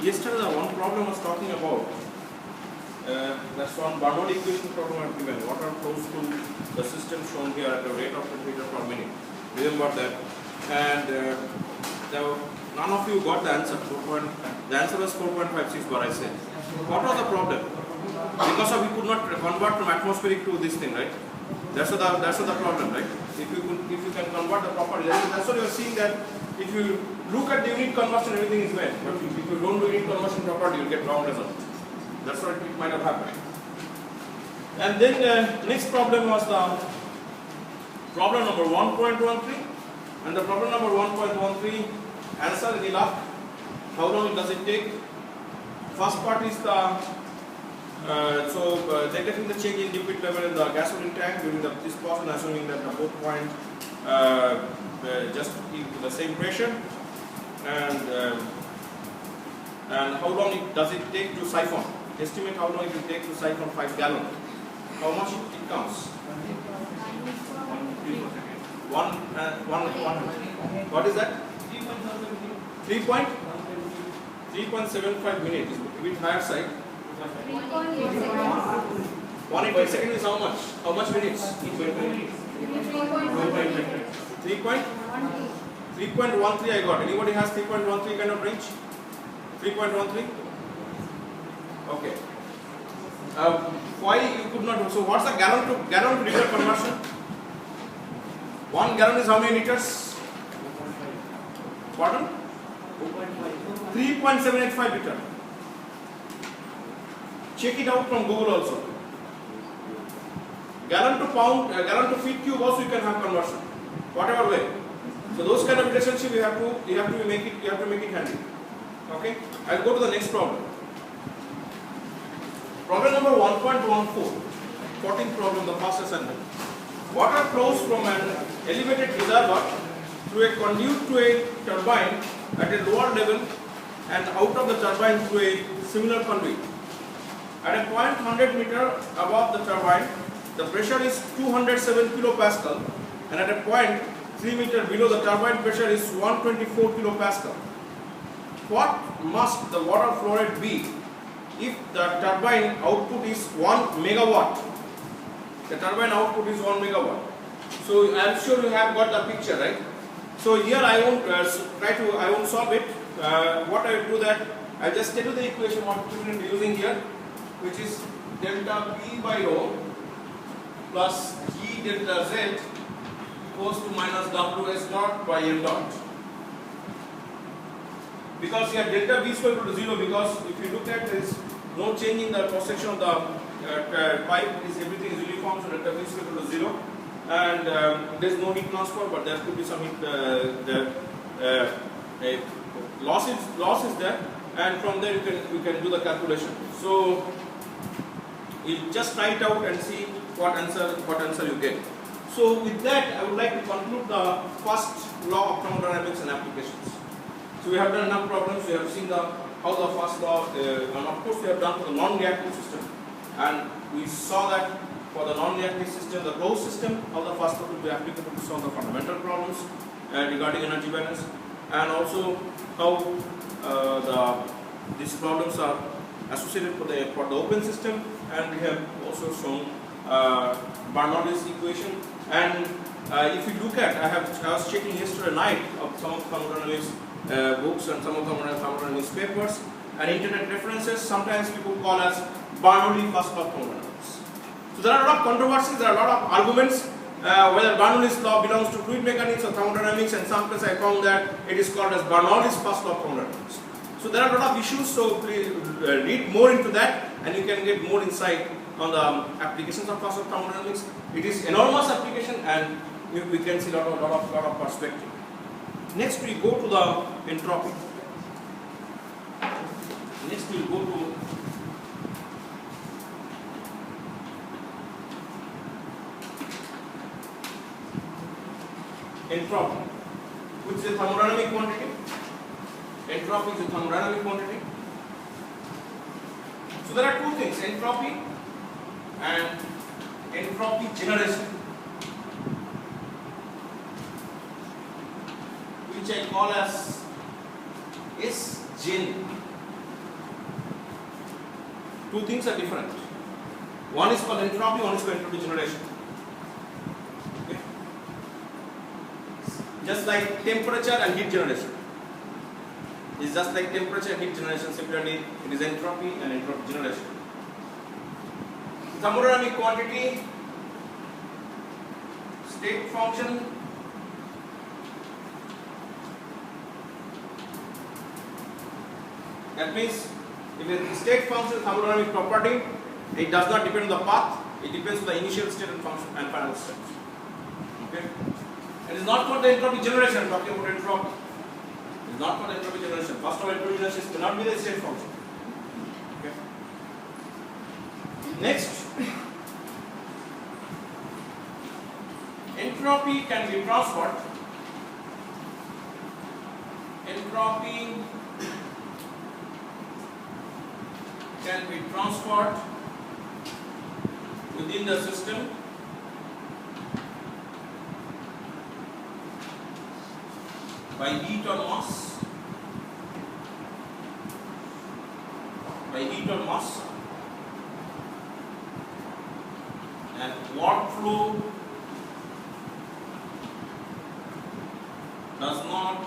yesterday the one problem I was talking about, that's one Bernoulli equation problem I have given. Water flows through the system shown here at the rate of temperature per minute. Remember that. And none of you got the answer. The answer was 4.56, but I said. What was the problem? Because we could not convert from atmospheric to this thing, right? That's the problem, right? If you can convert the proper, that's what you are seeing, that if you look at the unit conversion, everything is well. But if you don't do unit conversion properly, you will get wrong result. That's what it might have happened. And then next problem was the problem number 1.13. And the problem number 1.13, answer in luck. How long does it take? First part is the detecting the change in liquid level in the gasoline tank during this process, assuming that the both point just keep the same pressure, and how long does it take to siphon? Estimate how long it will take to siphon 5 gallons. How much it comes? What is that? 3.75 minutes. A bit higher side. 180 seconds is how much? How much minutes? 3.13 I got. Anybody has 3.13 kind of range? 3.13? Okay. Why you could not? So what's the gallon to liter conversion? 1 gallon is how many liters? Pardon? 3.785 liter. Check it out from Google also. Gallon to pound, gallon to feet cube also you can have conversion, whatever way. So those kind of relationship you have to make it handy. Okay. I'll go to the next problem. Problem number 1.14. 14th problem, the first assignment. Water flows from an elevated reservoir through a conduit to a turbine at a lower level and out of the turbine through a similar conduit. At a point 100 meter above the turbine, the pressure is 207 kilopascal, and at a point 3 meter below the turbine pressure is 124 kilopascal. What must the water flow rate be if the turbine output is 1 megawatt? The turbine output is 1 megawatt. So I am sure you have got the picture, right? So here I won't I won't solve it. What I will do that, I just tell you the equation what we will be using here, which is delta P by rho plus G delta Z equals to minus Ws dot by M dot. Because here delta V square equal to 0, because if you look at, there is no change in the cross section of the pipe, everything is uniform, so delta V square equal to 0, and there is no heat transfer, but there could be some heat, loss is there, and from there you can do the calculation. So you just try it out and see what answer you get. So with that, I would like to conclude the first law of thermodynamics and applications. So we have done enough problems. We have seen how the first law, and of course we have done for the non-reactive system, and we saw that for the non-reactive system, the closed system, how the first law will be applicable to solve the fundamental problems regarding energy balance, and also how these problems are associated for the open system, and we have also shown Bernoulli's equation. And if you look at, I was checking yesterday night of some of thermodynamics books and some of thermodynamics papers and internet references. Sometimes people call us Bernoulli first law of thermodynamics. So there are a lot of controversies, there are a lot of arguments whether Bernoulli's law belongs to fluid mechanics or thermodynamics, and sometimes I found that it is called as Bernoulli's first law of thermodynamics. So there are a lot of issues, so please read more into that and you can get more insight on the applications of first law of thermodynamics. It is enormous application, and we can see a lot of perspective. Next we go to the entropy. Next we will go to entropy, which is a thermodynamic quantity. Entropy is a thermodynamic quantity. So there are two things, entropy and entropy generation, which I call as S gen. two things are different. One is called entropy, one is called entropy generation. Okay? Just like temperature and heat generation. It's just like temperature and heat generation, similarly it is entropy and entropy generation. Thermodynamic quantity, state function, that means if a state function thermodynamic property, it does not depend on the path, it depends on the initial state and function and final state. Okay? It is not for the entropy generation, talking about entropy. It is not for the entropy generation. First of all, entropy generation cannot be the state function. Okay? Next, entropy can be transferred. Entropy can be transferred within the system by heat or mass. By heat or mass, and workflow does not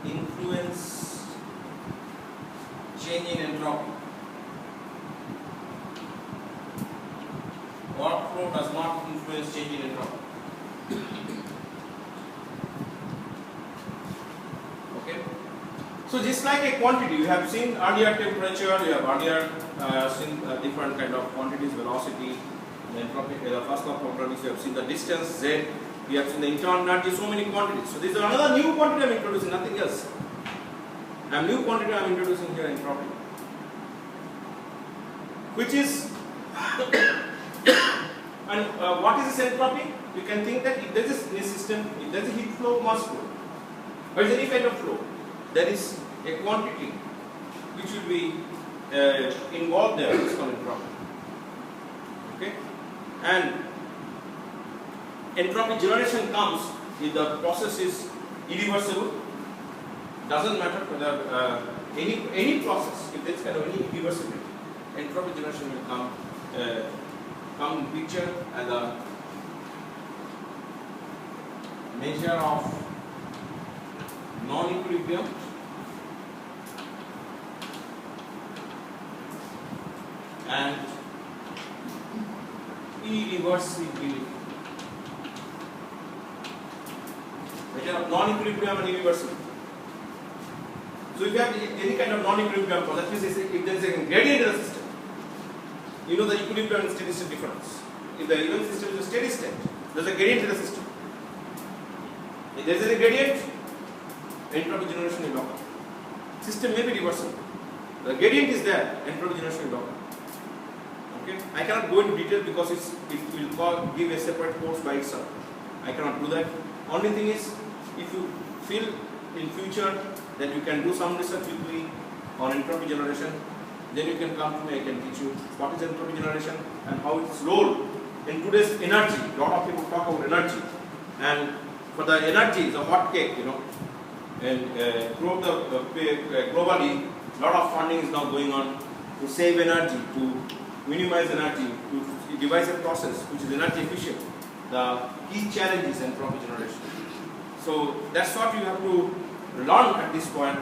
influence change in entropy. Workflow does not influence change in entropy. Okay. So just like a quantity, you have seen earlier temperature, you have earlier seen different kind of quantities, velocity, the entropy, the first law of thermodynamics, you have seen the distance, z, you have seen the internal energy, so many quantities. So this is another new quantity I am introducing, nothing else. A new quantity I am introducing here, entropy, which is and what is this entropy? You can think that if there is a system, if there is a heat flow, mass flow, or is any kind of flow, there is a quantity which will be involved there, it's called entropy. Okay? And entropy generation comes if the process is irreversible. Doesn't matter whether any process, if there is kind of any irreversibility, entropy generation will come in picture as a measure of non-equilibrium and irreversibility. Measure of non-equilibrium and irreversibility. So if you have any kind of non-equilibrium process, that means if there is a gradient in the system, you know the equilibrium and steady state difference. If the event system is a steady state, there is a gradient in the system. If there is a gradient, entropy generation will occur. System may be reversible. The gradient is there, entropy generation will occur. Okay? I cannot go into detail because it will give a separate course by itself. I cannot do that. Only thing is, if you feel in future that you can do some research with me on entropy generation, then you can come to me, I can teach you what is entropy generation and how its role in today's energy. A lot of people talk about energy, and for the energy is a hot cake, you know, and globally a lot of funding is now going on to save energy, to minimize energy, to devise a process which is energy efficient. The key challenge is entropy generation. So that's what you have to learn at this point.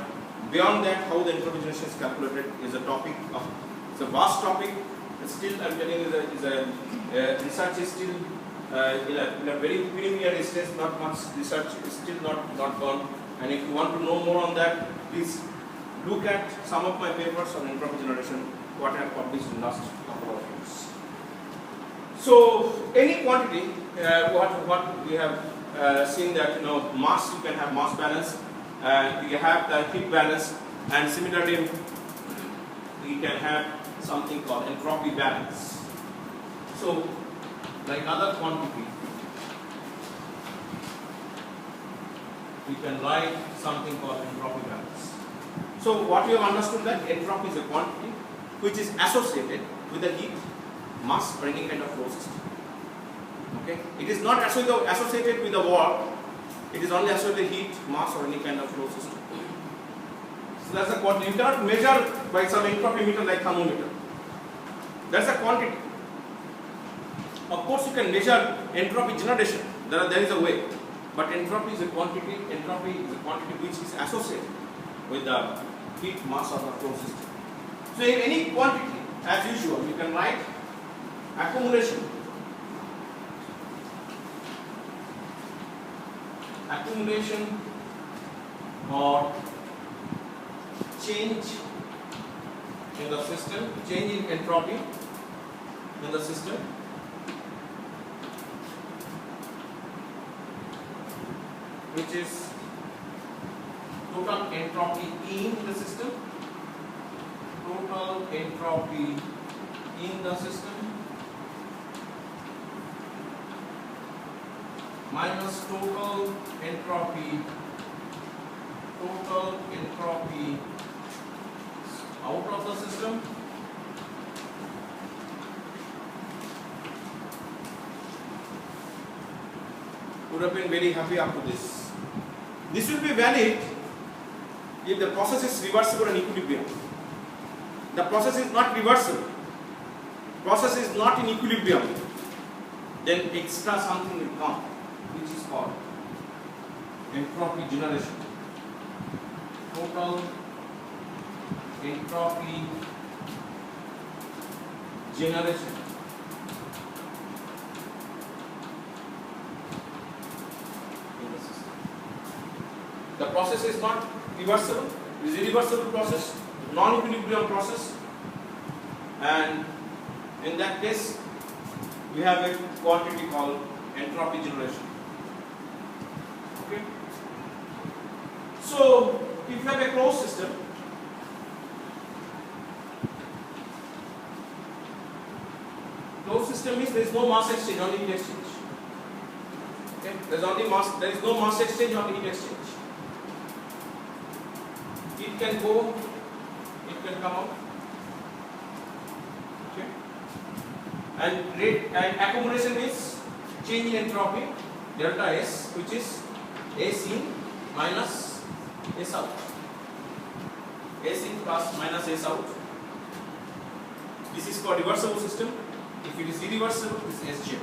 Beyond that, how the entropy generation is calculated is a topic of, it's a vast topic. It's still, I'm telling you, research is still in a very preliminary stage. Not much research is still not done. And if you want to know more on that, please look at some of my papers on entropy generation, what I have published in the last couple of years. So any quantity, what we have seen that, you know, mass, you can have mass balance. You have the heat balance, and similarly we can have something called entropy balance. So like other quantity, we can write something called entropy balance. So what you have understood, that entropy is a quantity which is associated with the heat, mass, or any kind of flow system. Okay? It is not associated with the wall. It is only associated with heat, mass, or any kind of flow system. So that's a quantity. You cannot measure by some entropy meter like thermometer. That's a quantity. Of course, you can measure entropy generation. There is a way, but entropy is a quantity. Entropy is a quantity which is associated with the heat mass of the flow system. So in any quantity, as usual, you can write accumulation. Accumulation or change in the system, change in entropy in the system, which is total entropy in the system, total entropy in the system minus total entropy out of the system would have been very happy up to this. This will be valid if the process is reversible and equilibrium. The process is not reversible, process is not in equilibrium, then extra something will come, which is called entropy generation. Total entropy generation in the system. The process is not reversible, it is irreversible process, non-equilibrium process, and in that case we have a quantity called entropy generation. Okay. So if you have a closed system, closed system means there is no mass exchange, only heat exchange. Okay, there is no mass exchange, only heat exchange. It can go, it can come out. Okay. And accumulation means change in entropy, delta S, which is S in minus S out. S in plus minus S out. This is called reversible system. If it is irreversible, it is SJ,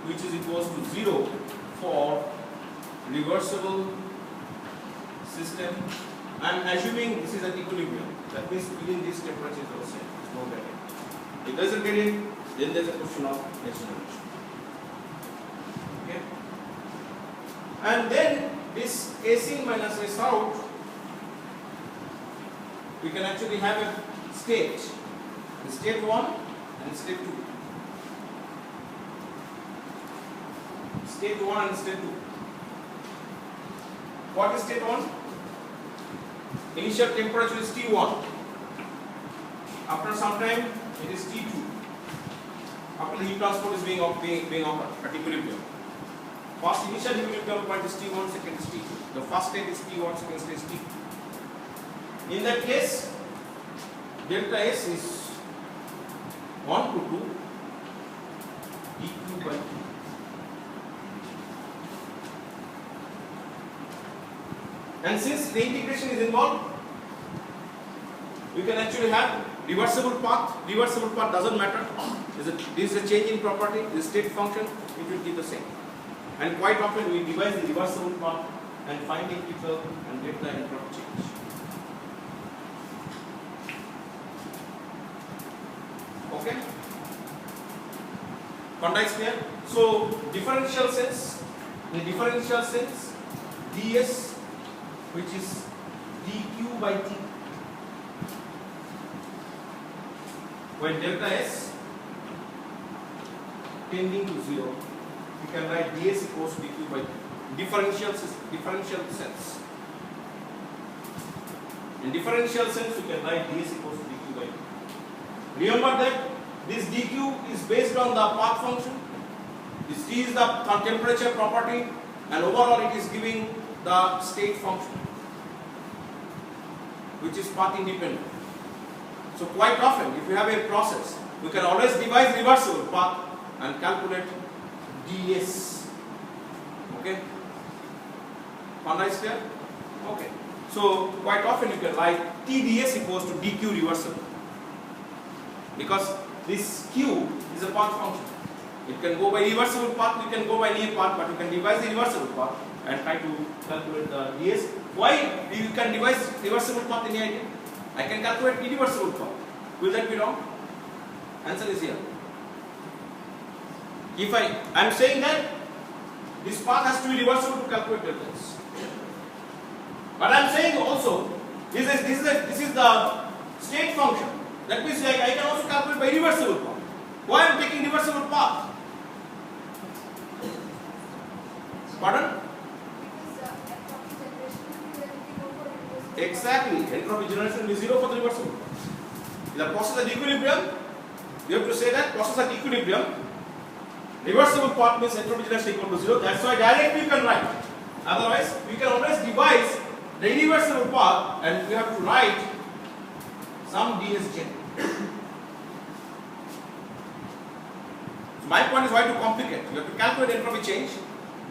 which is equals to 0 for reversible system. I am assuming this is at equilibrium. That means within this temperature is also same. It's no better. If it doesn't get in, then there is a question of acceleration. Okay. And then this S in minus S out, we can actually have a state. State 1 and state 2. State 1 and state 2. What is state 1? Initial temperature is T1. After some time, it is T2. After the heat transport is being offered at equilibrium. First initial equilibrium point is T1, second is T2. The first state is T1, second state is T2. In that case, delta S is 1 to 2 dq by 2. And since the integration is involved, we can actually have reversible path. Reversible path doesn't matter. This is a change in property, this state function, it will keep the same. And quite often we devise the reversible path and find integral and get the entropy change. Okay? Context clear? So differential sense, in the differential sense, ds, which is dq by t, when delta s tending to 0, we can write ds equals to dq by t. Differential sense. In differential sense, we can write ds equals to dq by t. Remember that this dq is based on the path function. This t is the temperature property, and overall it is giving the state function, which is path independent. So quite often, if you have a process, we can always devise reversible path and calculate ds. Okay? Is there? Okay. So quite often you can write TdS equals to dq reversible, because this q is a path function. It can go by reversible path, you can go by linear path, but you can devise the reversible path and try to calculate the ds. Why you can devise reversible path? Any idea? I can calculate irreversible path. Will that be wrong? Answer is here. If I am saying that this path has to be reversible to calculate this. But I am saying also this is the state function. That means I can also calculate by reversible path. Why I am taking reversible path? Pardon? Exactly. Entropy generation is zero for the reversible path. The process at equilibrium, you have to say that process at equilibrium, reversible path means entropy generation equal to zero. That's why directly you can write. Otherwise, we can always devise the irreversible path and we have to write some dsgen. So my point is, why to complicate? You have to calculate entropy change,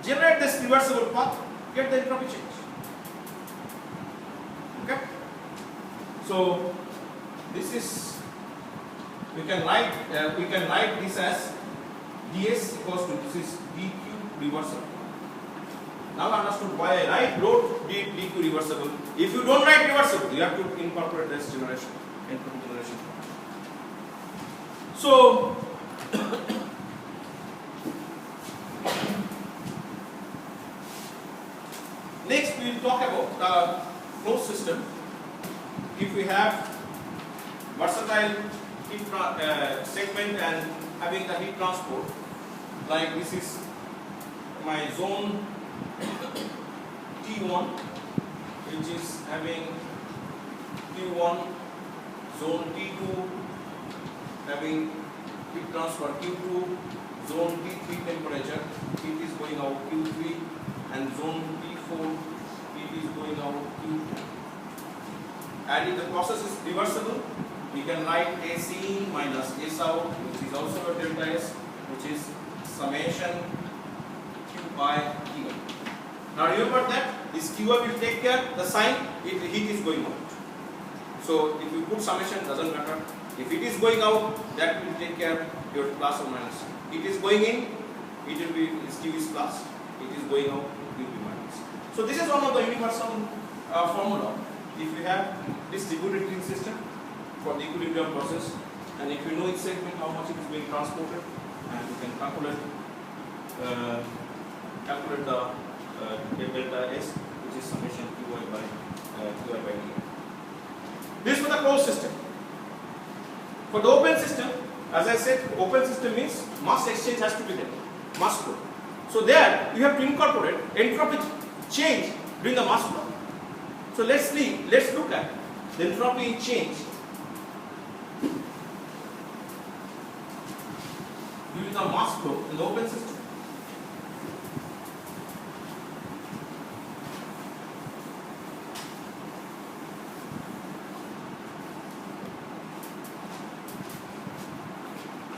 generate this reversible path, get the entropy change. Okay? So this is, we can write this as ds equals to, this is dq reversible. Now understood why I wrote dq reversible. If you don't write reversible, you have to incorporate this generation, entropy generation. So next we will talk about the closed system. If we have versatile heat segment and having the heat transport, like this is my zone T1, which is having Q1, zone T2 having heat transfer Q2, zone T3 temperature, heat is going out Q3, and zone T4, heat is going out Q2. And if the process is reversible, we can write AC in minus S out, which is also a delta S, which is summation Q by Q. Now remember that this Q will take care the sign if the heat is going out. So if you put summation, doesn't matter. If it is going out, that will take care your plus or minus. It is going in, it will be, this Q is plus. It is going out, it will be minus. So this is one of the universal formula. If you have distributed heat system for the equilibrium process, and if you know each segment how much it is being transported, and you can calculate the delta S, which is summation Qi by Qi. This for the closed system. For the open system, as I said, open system means mass exchange has to be there, mass flow. So there you have to incorporate entropy change during the mass flow. So let's look at the entropy change during the mass flow in the open system.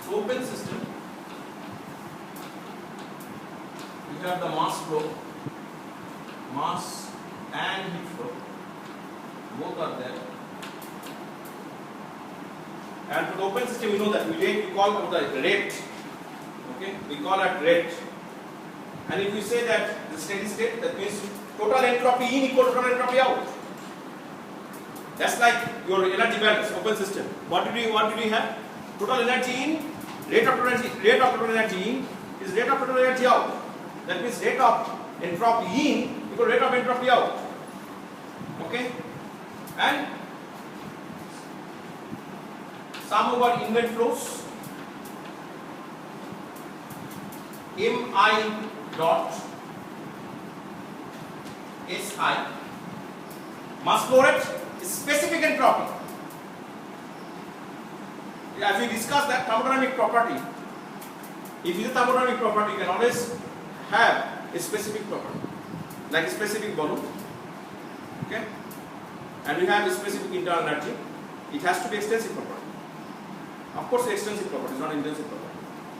So open system, we have the mass flow, mass and heat flow, both are there. And for the open system, we know that we call it the rate. Okay, we call it rate. And if we say that the steady state, that means total entropy in equal to total entropy out. That's like your energy balance, open system. What did we have? Total energy in, rate of total energy in is rate of total energy out. That means rate of entropy in equal to rate of entropy out. Okay, and sum over inlet flows Mi dot Si, mass flow rate is specific entropy. As we discussed that thermodynamic property, if it is a thermodynamic property, you can always have a specific property, like a specific volume. Okay, and we have a specific internal energy. It has to be extensive property. Of course, extensive property is not intensive property.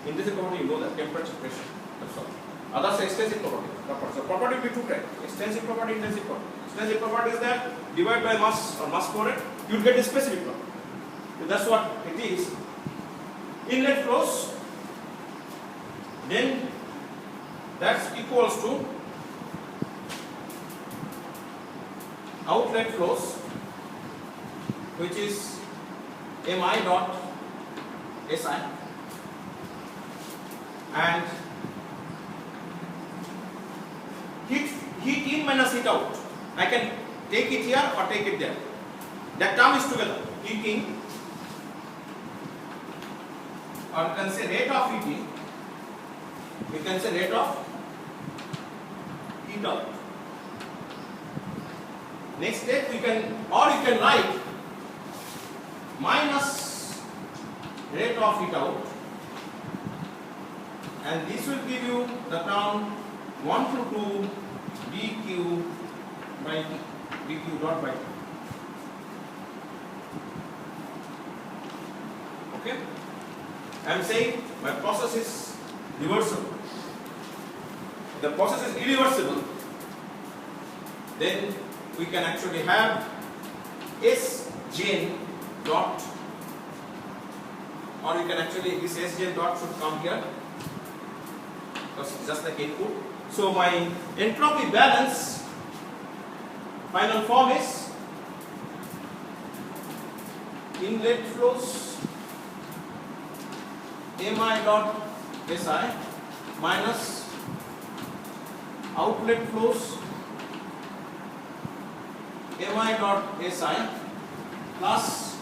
Intensive property, you know that temperature, pressure. That's all. Others are extensive property. So property will be two types: extensive property, intensive property. Extensive property is that divide by mass or mass flow rate, you will get a specific property. So that's what it is. Inlet flows, then that's equals to outlet flows, which is mi dot si, and heat in minus heat out. I can take it here or take it there. That term is together. Heat in, or you can say rate of heating. You can say rate of heat out. Next step you can write minus rate of heat out, and this will give you the term 1 to 2 dq by t, dq dot by t. Okay, I am saying my process is reversible. If the process is irreversible, then we can actually have S gen dot, or you can actually, this S gen dot should come here because it's just like input. So my entropy balance final form is inlet flows mi dot si minus outlet flows mi dot si plus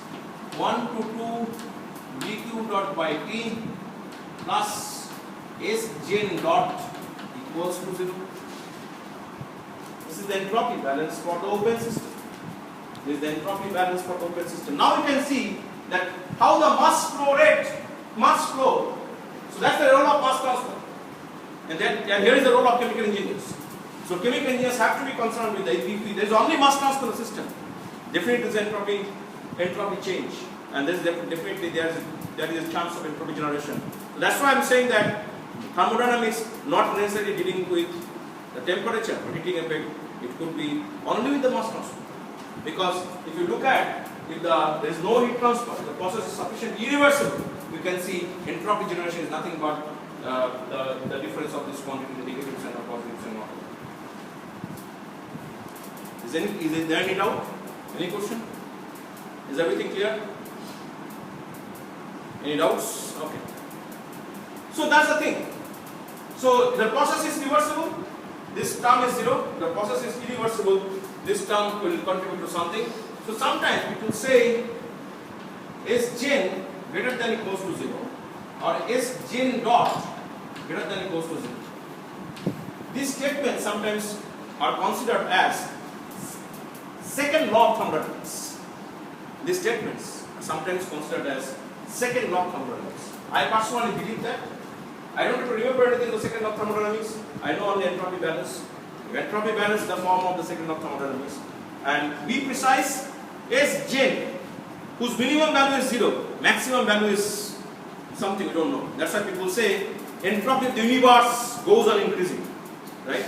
1 to 2 dq dot by t plus S gen dot equals to 0. This is the entropy balance for the open system. This is the entropy balance for the open system. Now you can see that how the mass flow rate, mass flow. So that's the role of mass transfer. And here is the role of chemical engineers. So chemical engineers have to be concerned with the if there is only mass transfer in the system, definitely there is entropy change, and there is definitely there is a chance of entropy generation. So that's why I am saying that thermodynamics not necessarily dealing with the temperature or heating effect. It could be only with the mass transfer, because if you look at if there is no heat transfer, the process is sufficiently irreversible. You can see entropy generation is nothing but the difference of this quantity, the negatives and the positives and all. Is there any doubt? Any question? Is everything clear? Any doubts? Okay. So that's the thing. So the process is reversible. This term is 0. The process is irreversible. This term will contribute to something. So sometimes we will say S gen greater than equals to 0 or S gen dot greater than equals to 0. These statements sometimes are considered as second law of thermodynamics. These statements are sometimes considered as second law of thermodynamics. I personally believe that. I don't have to remember anything in the second law of thermodynamics. I know only entropy balance. Entropy balance is the form of the second law of thermodynamics. And be precise, S gen, whose minimum value is 0, maximum value is something we don't know. That's why people say entropy of the universe goes on increasing, right?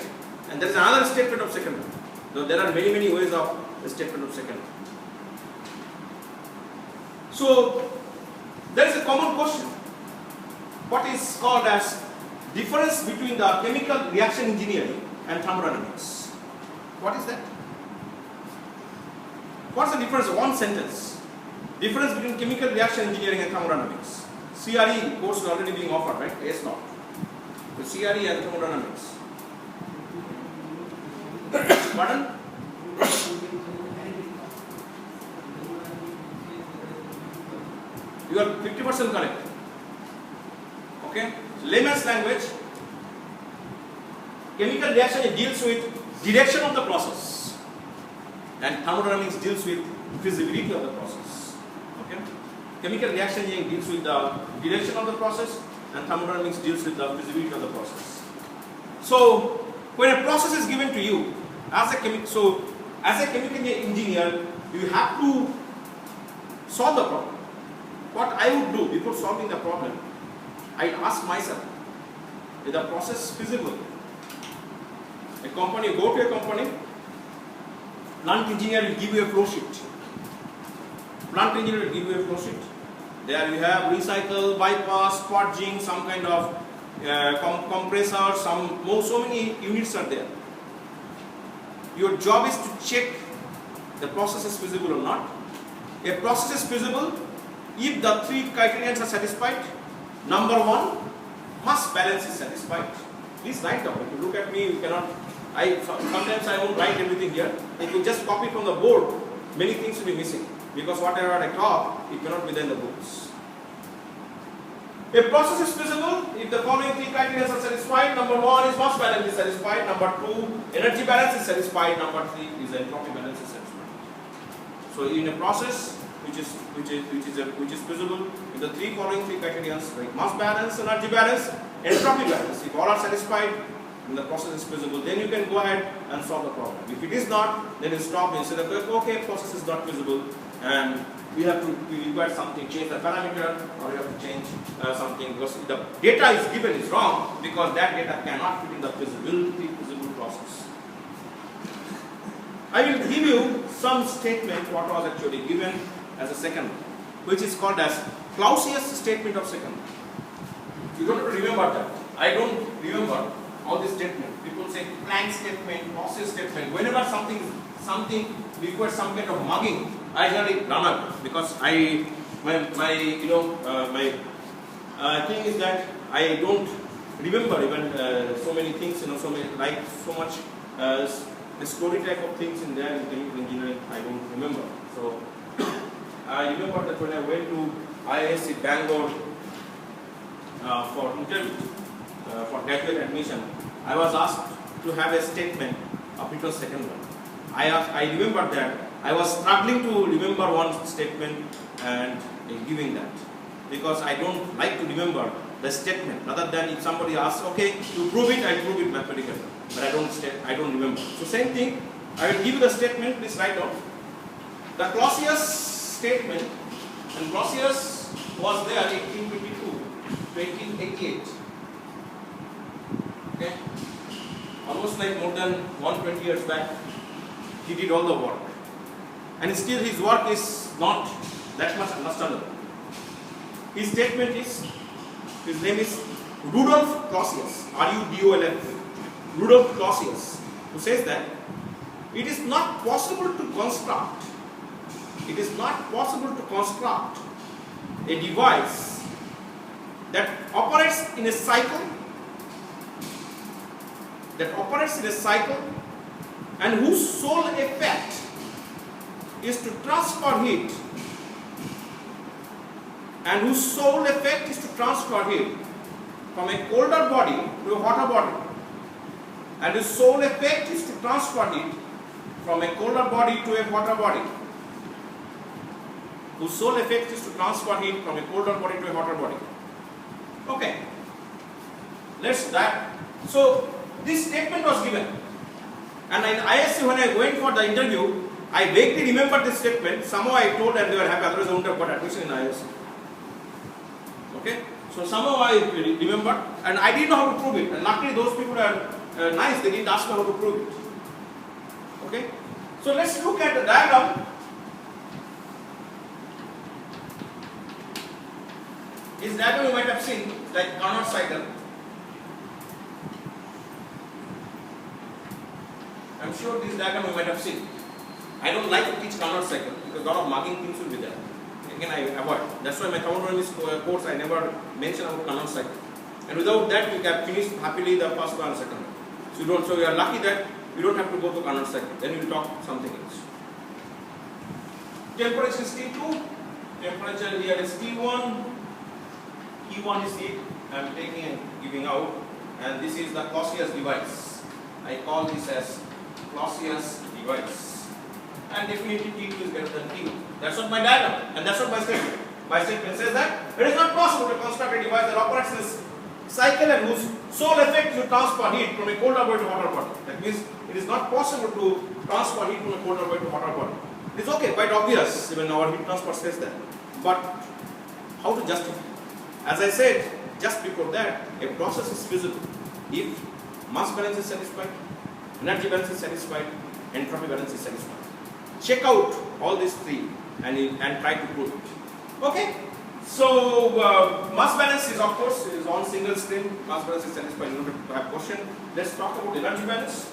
And there is another statement of second law. So there are many ways of the statement of second law. So there is a common question. What is called as difference between the chemical reaction engineering and thermodynamics? What is that? What's the difference? One sentence. Difference between chemical reaction engineering and thermodynamics. CRE course is already being offered, right? S naught. So CRE and thermodynamics. Pardon? You are 50% correct. Okay? Layman's language, chemical reaction deals with direction of the process, and thermodynamics deals with feasibility of the process. Okay? Chemical reaction deals with the direction of the process, and thermodynamics deals with the feasibility of the process. So, when a process is given to you, as a chemical engineer, you have to solve the problem. What I would do before solving the problem, I ask myself, is the process feasible? A company, you go to a company, plant engineer will give you a flow sheet. Plant engineer will give you a flow sheet. There you have recycle, bypass, spudging, some kind of compressor, so many units are there. Your job is to check the process is feasible or not. A process is feasible if the three criteria are satisfied. Number one, mass balance is satisfied. Please write down. If you look at me, you cannot. Sometimes I won't write everything here. If you just copy from the board, many things will be missing because whatever I talk, it cannot be there in the books. A process is feasible if the following three criteria are satisfied. Number one is mass balance is satisfied. Number two, energy balance is satisfied. Number three is entropy balance is satisfied. So in a process which is feasible, if the following three criteria like mass balance, energy balance, entropy balance, if all are satisfied, then the process is feasible. Then you can go ahead and solve the problem. If it is not, then you stop and say that okay, process is not feasible, and we require something, change the parameter, or we have to change something because the data is given is wrong because that data cannot fit in the feasible process. I will give you some statement what was actually given as a second one, which is called as Clausius statement of second one. You don't remember that. I don't remember all these statements. People say Planck statement, Clausius statement. Whenever something requires some kind of mugging, I generally run out because my thing is that I don't remember even so many things, so much the story type of things in there in chemical engineering. I don't remember. So I remember that when I went to IISc Bangalore for interview for graduate admission, I was asked to have a statement of it was second one. I remember that. I was struggling to remember one statement and giving that because I don't like to remember the statement. Rather than if somebody asks, okay, you prove it, I prove it mathematically, but I don't remember. So same thing. I will give you the statement. Please write down the Clausius statement. And Clausius was there 1822, 1888. Okay, almost like more than 120 years back. He did all the work. And still his work is not that much understandable. His statement is, his name is Rudolf Clausius, R-U-D-O-L-F, Rudolf Clausius, who says that it is not possible to construct a device that operates in a cycle, and whose sole effect is to transfer heat, from a colder body to a hotter body, and whose sole effect is to transfer heat from a colder body to a hotter body, Okay, let's that. So this statement was given, and in ISC when I went for the interview, I vaguely remember this statement. Somehow I told and they were happy, otherwise I wouldn't have got admission in ISC. Okay, so somehow I remembered, and I didn't know how to prove it. And luckily those people are nice; they didn't ask me how to prove it. Okay, so let's look at the diagram. This diagram you might have seen, like Carnot cycle. I'm sure this diagram you might have seen. I don't like to teach Carnot cycle because a lot of mugging things will be there. Again, I avoid. That's why my thermodynamics course I never mention about Carnot cycle. And without that, we have finished happily the first one and second one. So we are lucky that we don't have to go to Carnot cycle. Then we will talk something else. Temperature is T2. Temperature here is T1. T1 is heat I am taking and giving out, and this is the Clausius device. I call this as Clausius device, and definitely T2 is greater than T1. That's what my diagram, and that's what my statement. My statement says that it is not possible to construct a device that operates this cycle and whose sole effect is to transfer heat from a colder body to hotter body. That means it is not possible to transfer heat from a colder body to hotter body. It is okay, quite obvious, even our heat transfer says that. But how to justify? As I said just before that, a process is feasible if mass balance is satisfied, Energy balance is satisfied, entropy balance is satisfied. Check out all these three and try to prove it. Okay? So mass balance is, of course, is on single stream. Mass balance is satisfied in order to have question. Let's talk about energy balance.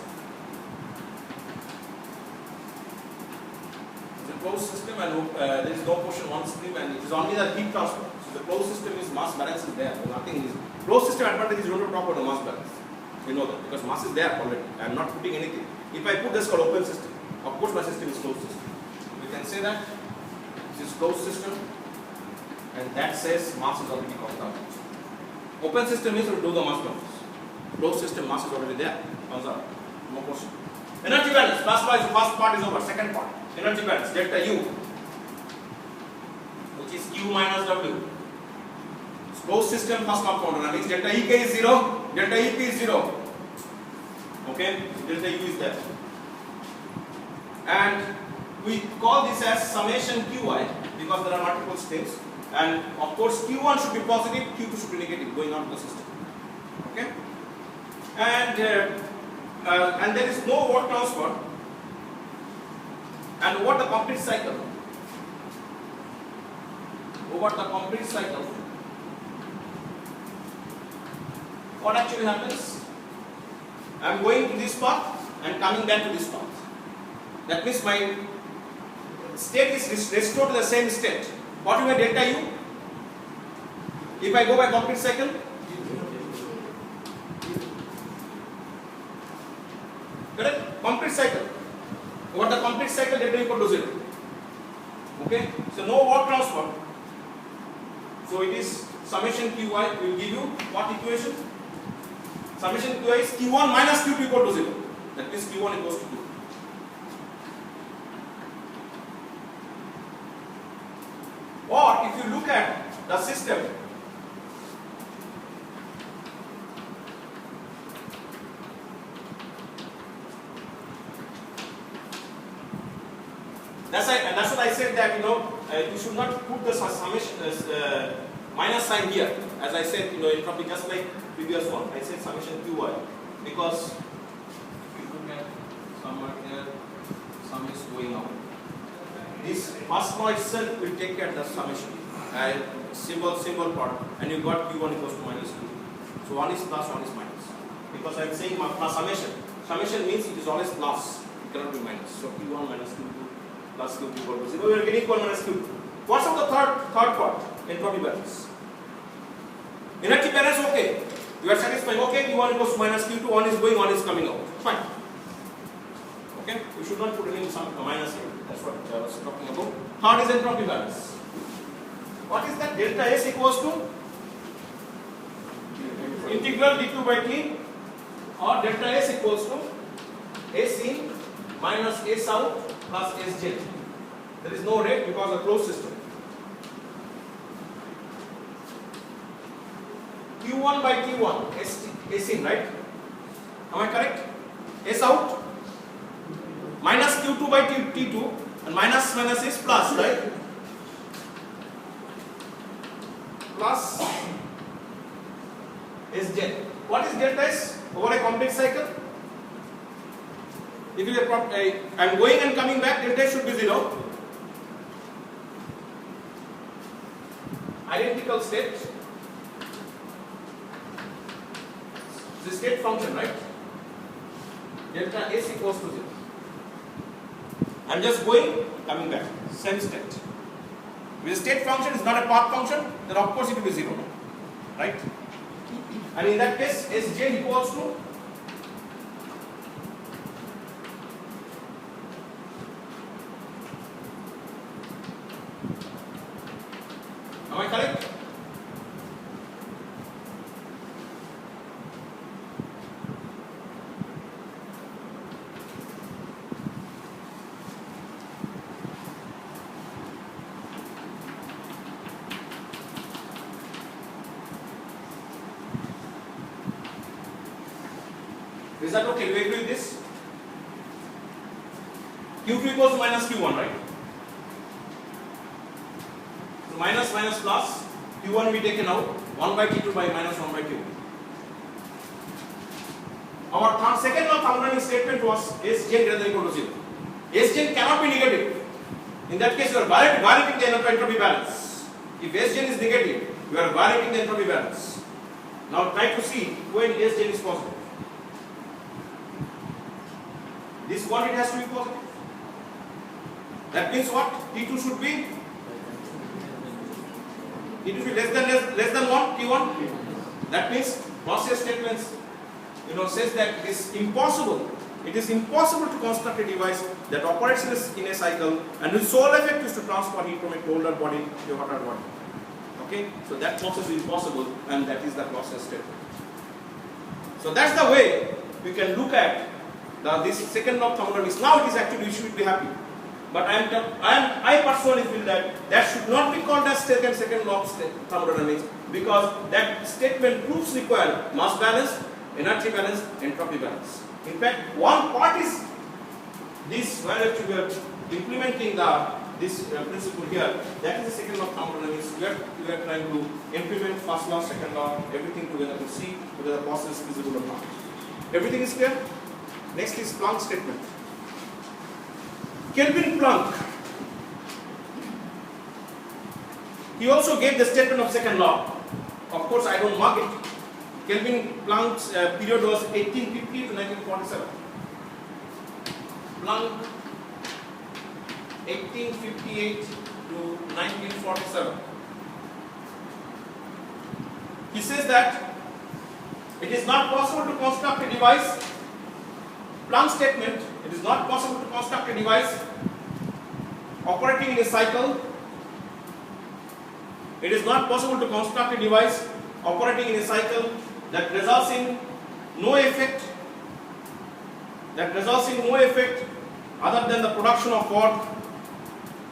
It's a closed system and there is no portion one stream and it is only the heat transfer. So the closed system is mass balance is there. So nothing is closed system advantage is you don't talk about the mass balance. You know that because mass is there already. I am not putting anything. If I put this called open system, of course my system is closed system. We can say that this is closed system. And that says mass is already comes out. Open system is to do the mass balance. Closed system mass is already there. Comes out. No question. Energy balance. First part is over. Second part. Energy balance. Delta U, which is Q minus W. Closed system first compounder. That means delta EK is 0. Delta EP is 0. Okay. Delta U is there. And we call this as summation QI because there are multiple streams. And of course Q1 should be positive, Q2 should be negative going on to the system. Okay? And there is no work transfer. And over the complete cycle, what actually happens? I am going to this path and coming back to this path. That means my state is restored to the same state. What do you mean delta U? If I go by complete cycle, correct? Complete cycle. Over the complete cycle, delta U equal to 0. Okay? So no work transfer. So it is summation Qi will give you what equation? Summation Qi is Q1 minus Q2 equal to 0. That means Q1 equals to 2. Or if you look at the system, that's what I said that you should not put the summation minus sign here. As I said, entropy just like previous one. I said summation Qi because if you look at somewhere there, sum is going out. This first law itself will take care of the summation and symbol part, and you got Q1 equals to minus 2. So one is plus, one is minus. Because I am saying plus summation. Summation means it is always plus, it cannot be minus. So Q1 minus Q2 plus Q2 equal to 0. We are getting Q1 minus Q2. What's of the third part? Entropy balance. Energy balance, okay. You are satisfied, okay, Q1 equals to minus Q2, one is going, one is coming out. Fine. Okay, we should not put any minus here. That's what I was talking about. Third is entropy balance. What is that? Delta S equals to integral dq by t, or delta S equals to S in minus S out plus S j. There is no rate because of closed system. Q1 by T1, S in, right? Am I correct? S out minus Q2 by T2 and minus is plus, right? Plus Sj. What is delta S over a complete cycle? If you I am going and coming back, delta S should be 0. Identical state. The state function, right? Delta S equals to 0. I am just going, coming back, same state. If the state function is not a path function, then of course it will be 0, right? And in that case, Sj equals to am I correct? Is that okay? Do you agree with this? Q2 equals to minus Q1, right? So minus plus, Q1 will be taken out, 1 by T2 by minus 1 by Q1. Our second law of thermodynamics statement was Sgen greater than or equal to 0. Sgen cannot be negative. In that case, you are violating the entropy balance. If Sgen is negative, you are violating the entropy balance. Now try to see when Sgen is positive. This quantity has to be positive. That means what? T2 should be less than 1, T1. That means process statements says that it is impossible to construct a device that operates in a cycle and whose sole effect is to transfer heat from a colder body to a hotter body. Okay, so that process is impossible, and that is the process statement. So that's the way we can look at this second law of thermodynamics. Now it is actually, you should be happy. But I personally feel that should not be called as second law of thermodynamics, because that statement proves require mass balance, energy balance, entropy balance. In fact, one part is this, where we are implementing this principle here. That is the second law of thermodynamics. We are trying to implement first law, second law, everything together to see whether the process is feasible or not. Everything is clear? Next is Planck's statement. Kelvin Planck, he also gave the statement of second law. Of course, I don't mark it. Kelvin Planck's period was 1850 to 1947. Planck, 1858 to 1947. He says that it is not possible to construct a device. Planck's statement: it is not possible to construct a device operating in a cycle. It is not possible to construct a device operating in a cycle that results in no effect other than the production of work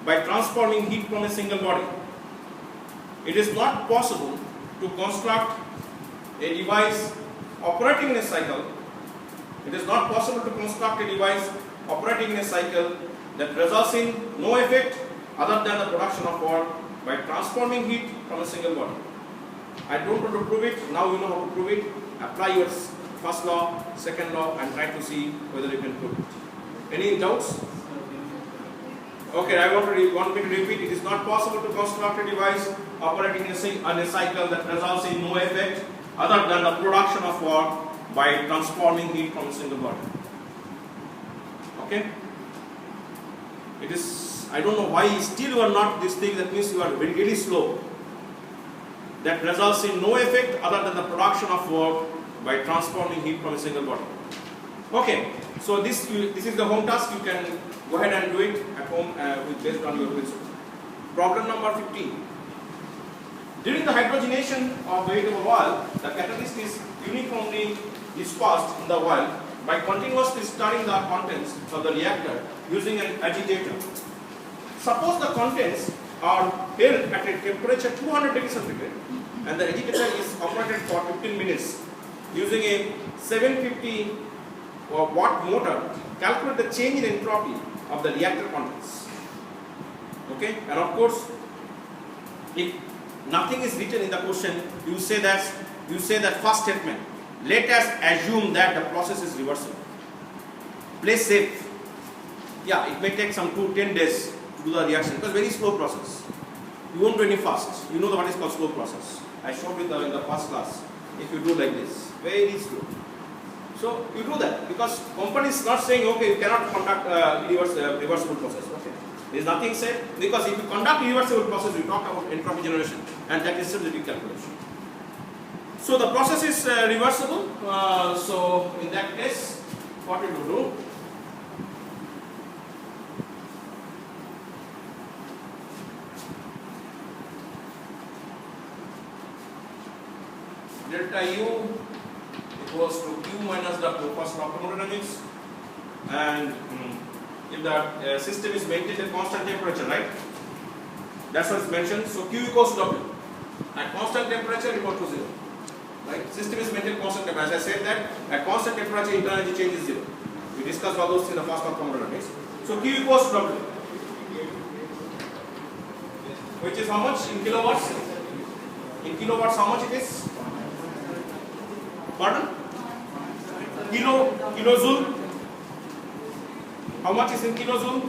by transforming heat from a single body. It is not possible to construct a device operating in a cycle. It is not possible to construct a device operating in a cycle that results in no effect other than the production of work by transforming heat from a single body. I don't want to prove it. Now you know how to prove it. Apply your first law, second law, and try to see whether you can prove it. Any doubts? Okay, I want me to repeat. It is not possible to construct a device operating in a cycle that results in no effect other than the production of work by transforming heat from a single body. Okay? It is, I don't know why still you are not this thing. That means you are very, very slow. That results in no effect other than the production of work by transforming heat from a single body. Okay, so this is the home task. You can go ahead and do it at home based on your principle. Problem number 15. During the hydrogenation of vegetable oil, the catalyst is uniformly dispersed in the oil by continuously stirring the contents of the reactor using an agitator. Suppose the contents are held at a temperature 200 degrees centigrade and the agitator is operated for 15 minutes using a 750 watt motor. Calculate the change in entropy of the reactor contents. Okay, and of course, if nothing is written in the question, you say that first statement. Let us assume that the process is reversible. Play safe. Yeah, it may take some 10 days to do the reaction because very slow process. You won't do any fast. You know what is called slow process. I showed it in the first class. If you do like this, very slow. So you do that because company is not saying okay, you cannot conduct reversible process. Okay, there is nothing said because if you conduct reversible process, we talk about entropy generation, and that is still the big calculation. So the process is reversible. So in that case, what we will do? Delta U equals to Q minus W first law of thermodynamics, and if the system is maintained at constant temperature, right? That's what is mentioned. So Q equals to W. At constant temperature equal to 0. Right? System is maintained constant temperature. As I said that at constant temperature internal energy change is 0. We discussed all those in the first law of thermodynamics. So Q equals to W, which is how much in kilowatts? In kilowatts, how much it is? Pardon? kilojoule. How much is in kilojoule?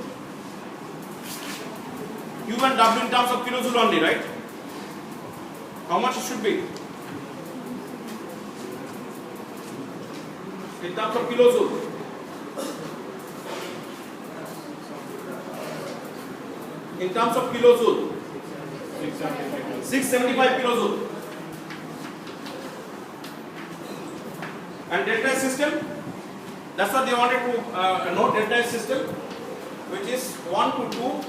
Q and W in terms of kilojoule only, right? How much it should be? In terms of kilojoule. In terms of kilojoule. 675 kilojoule. And delta S system, that's what they wanted to note, delta S system, which is 1 to 2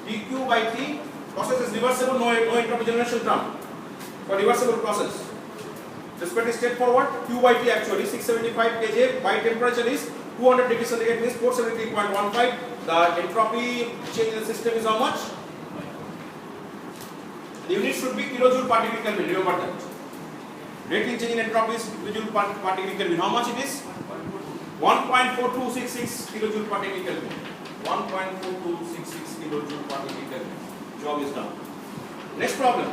dq by t. Process is reversible, no entropy generation term for reversible process. This is pretty straightforward. Q by t actually 675 kJ by temperature is 200 degrees centigrade means 473.15. The entropy change in the system is how much? The unit should be kilojoule per degree Kelvin. Remember that. Rating change in entropy is kilojoule per degree Kelvin. How much it is? 1.4266 kilojoule per degree Kelvin. 1.4266 kilojoule per degree Kelvin. Job is done. Next problem.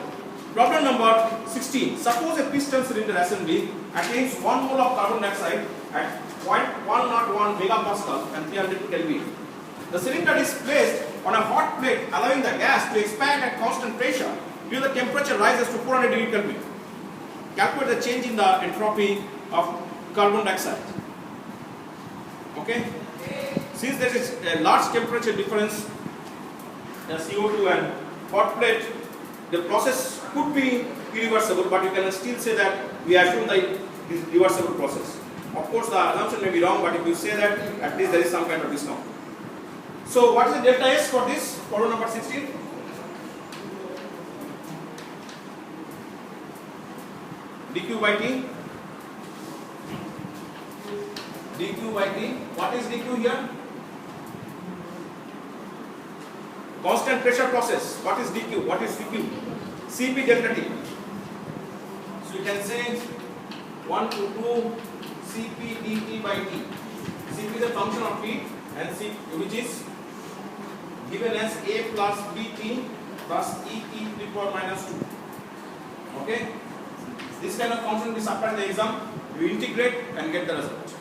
Problem number 16. Suppose a piston cylinder assembly attains 1 mole of carbon dioxide at 0.101 megapascal and 300 Kelvin. The cylinder is placed on a hot plate, allowing the gas to expand at constant pressure till the temperature rises to 400 degree Kelvin. Calculate the change in the entropy of carbon dioxide. Okay? Since there is a large temperature difference, the CO2 and hot plate, the process could be irreversible, but you can still say that we assume the reversible process. Of course, the assumption may be wrong, but if you say that, at least there is some kind of discount. So, what is the delta S for this? Problem number 16. dq by t. dq by t. What is dq here? Constant pressure process. What is dq? What is dq? Cp delta t. So you can say 1 to 2 Cp dt by t. Cp is a function of heat and C, which is given as A plus Bt plus E to the power minus 2. Okay? This kind of function is applied in the exam. You integrate and get the result.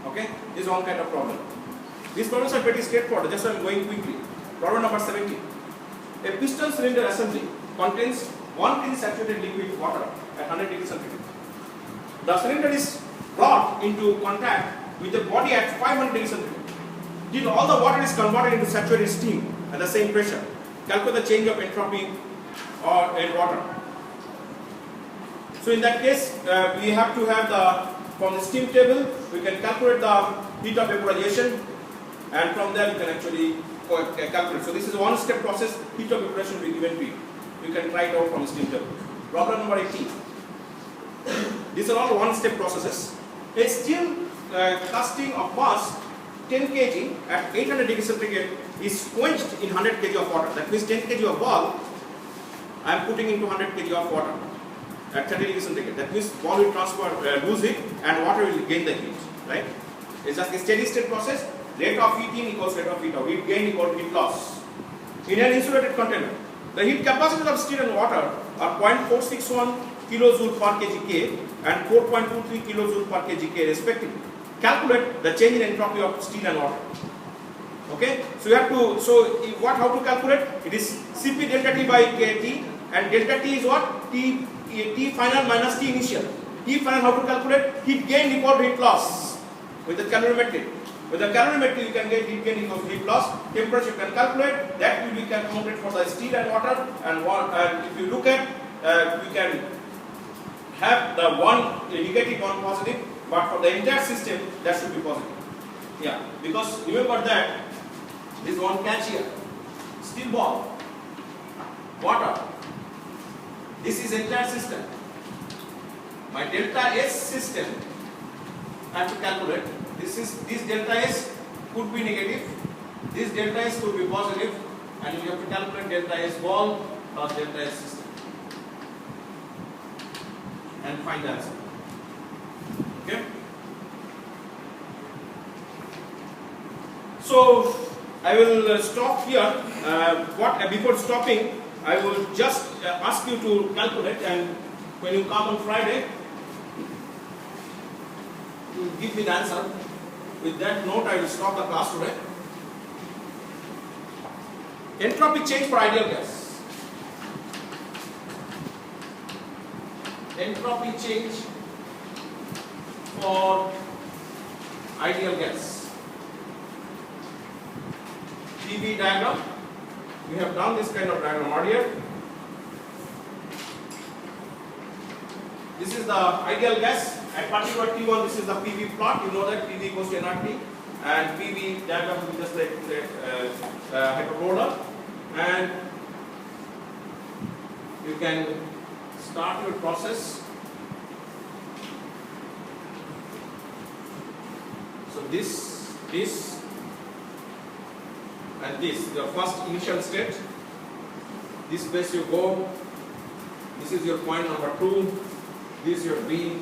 Okay? This is one kind of problem. These problems are pretty straightforward. Just I'm going quickly. Problem number 17. A piston cylinder assembly contains 1 kg saturated liquid water at 100 degrees centigrade. The cylinder is brought into contact with the body at 500 degrees centigrade. Till all the water is converted into saturated steam at the same pressure. Calculate the change of entropy or in water. So in that case, we have to have from the steam table, we can calculate the heat of vaporization, and from there you can actually calculate. So this is a one-step process. Heat of evaporation will be given to you. You can try it out from the steam table. Problem number 18. These are all one-step processes. A steel casting of mass 10 kg at 800 degrees centigrade is quenched in 100 kg of water. That means 10 kg of ball I am putting into 100 kg of water at 30 degrees centigrade. That means ball will lose it and water will gain the heat. Right? It's just a steady state process. Rate of heat in equals rate of heat out. Heat gain equals heat loss. In an insulated container, the heat capacities of steel and water are 0.461 kilojoule per kg K and 4.23 kilojoule per kg K respectively. Calculate the change in entropy of steel and water. Okay, so you have to, how to calculate? It is Cp delta T by Kt, and delta T is what? T final minus T initial. T final, how to calculate? Heat gain equal to heat loss with the calorimetric. With the calorimetric you can get heat gain equal to heat loss. Temperature you can calculate. That will be calculated for the steel and water. And if you look at, we can have the one negative, one positive. But for the entire system, that should be positive. Yeah, because remember that this one catch here. Steel ball, water. This is entire system. My delta S system, I have to calculate. This delta S could be negative. This delta S could be positive, and you have to calculate delta S ball plus delta S system and find the answer. Okay. So I will stop here. Before stopping, I will just ask you to calculate, and when you come on Friday, to give me the answer. With that note, I will stop the class today. Entropy change for ideal gas. Entropy change for ideal gas. PV diagram. We have done this kind of diagram earlier. This is the ideal gas. At particular T1, this is the PV plot. You know that PV equals to nRT, and PV diagram will be just like hyperbola. And you can start your process. So this, and this, the first initial state. This place you go. This is your point number 2. This is your B.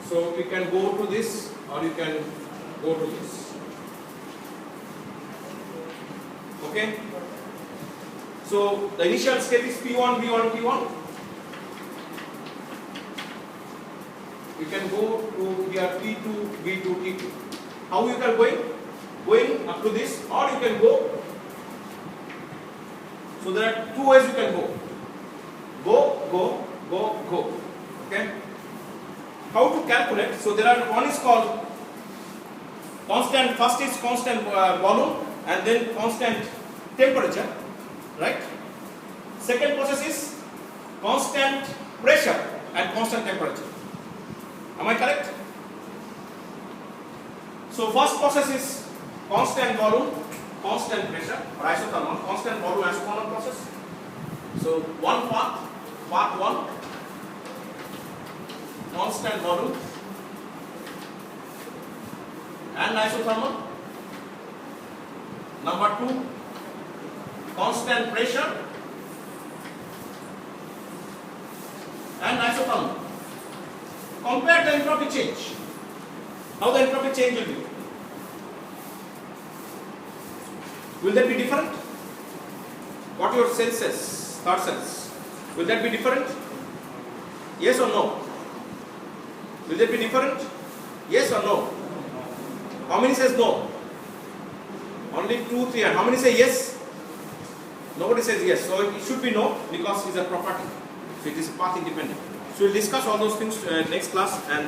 So you can go to this or you can go to this. Okay? So the initial state is P1, V1, P1. You can go to here P2, V2, T2. How you can going up to this, or you can go. So there are 2 ways you can go. Go. Okay? How to calculate? So there are, one is called constant, first is constant volume and then constant temperature, right? Second process is constant pressure and constant temperature. Am I correct? So first process is constant volume, constant pressure or isothermal, constant volume isothermal process. So one part 1, constant volume and isothermal. Number 2, constant pressure and isothermal. Compare the entropy change. How the entropy change will be? Will that be different? What your sense says, third sense? Will that be different? Yes or no? Will that be different? Yes or no? How many says no? Only 2, 3. And how many say yes? Nobody says yes. So it should be no because it's a property. So it is path independent. So we'll discuss all those things next class. And